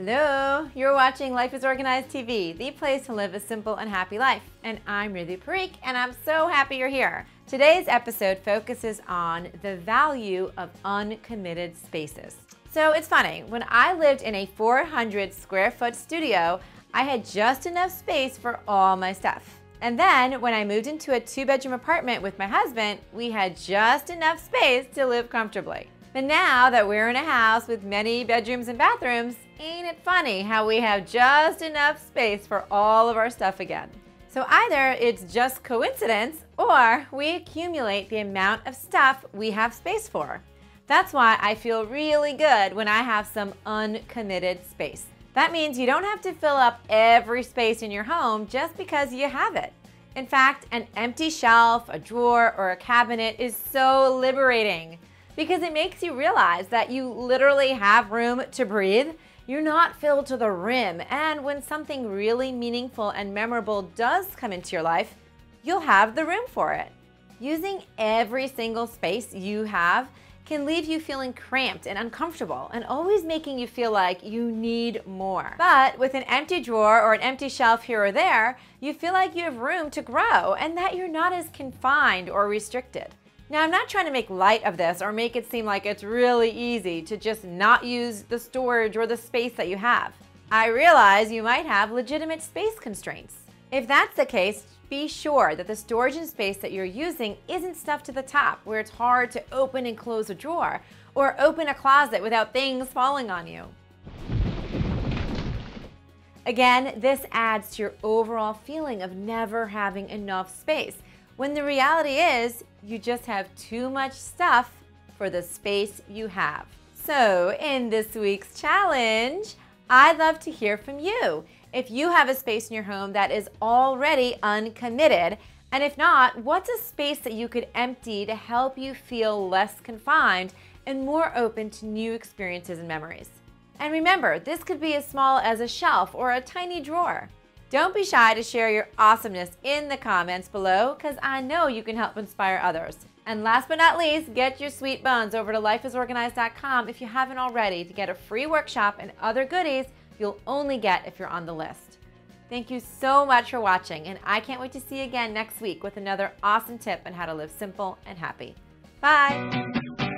Hello, you're watching Life is Organized TV, the place to live a simple and happy life. And I'm Ritu Parikh, and I'm so happy you're here. Today's episode focuses on the value of uncommitted spaces. So it's funny, when I lived in a 400 square foot studio, I had just enough space for all my stuff. And then when I moved into a 2-bedroom apartment with my husband, we had just enough space to live comfortably. But now that we're in a house with many bedrooms and bathrooms, ain't it funny how we have just enough space for all of our stuff again? So either it's just coincidence or we accumulate the amount of stuff we have space for. That's why I feel really good when I have some uncommitted space. That means you don't have to fill up every space in your home just because you have it. In fact, an empty shelf, a drawer, or a cabinet is so liberating because it makes you realize that you literally have room to breathe. You're not filled to the rim, and when something really meaningful and memorable does come into your life, you'll have the room for it. Using every single space you have can leave you feeling cramped and uncomfortable and always making you feel like you need more. But with an empty drawer or an empty shelf here or there, you feel like you have room to grow and that you're not as confined or restricted. Now, I'm not trying to make light of this or make it seem like it's really easy to just not use the storage or the space that you have. I realize you might have legitimate space constraints. If that's the case, be sure that the storage and space that you're using isn't stuffed to the top where it's hard to open and close a drawer or open a closet without things falling on you. Again, this adds to your overall feeling of never having enough space, when the reality is you just have too much stuff for the space you have. So in this week's challenge, I'd love to hear from you. If you have a space in your home that is already uncommitted, and if not, what's a space that you could empty to help you feel less confined and more open to new experiences and memories? And remember, this could be as small as a shelf or a tiny drawer. Don't be shy to share your awesomeness in the comments below, because I know you can help inspire others. And last but not least, get your sweet bones over to lifeisorganized.com if you haven't already to get a free workshop and other goodies you'll only get if you're on the list. Thank you so much for watching, and I can't wait to see you again next week with another awesome tip on how to live simple and happy. Bye!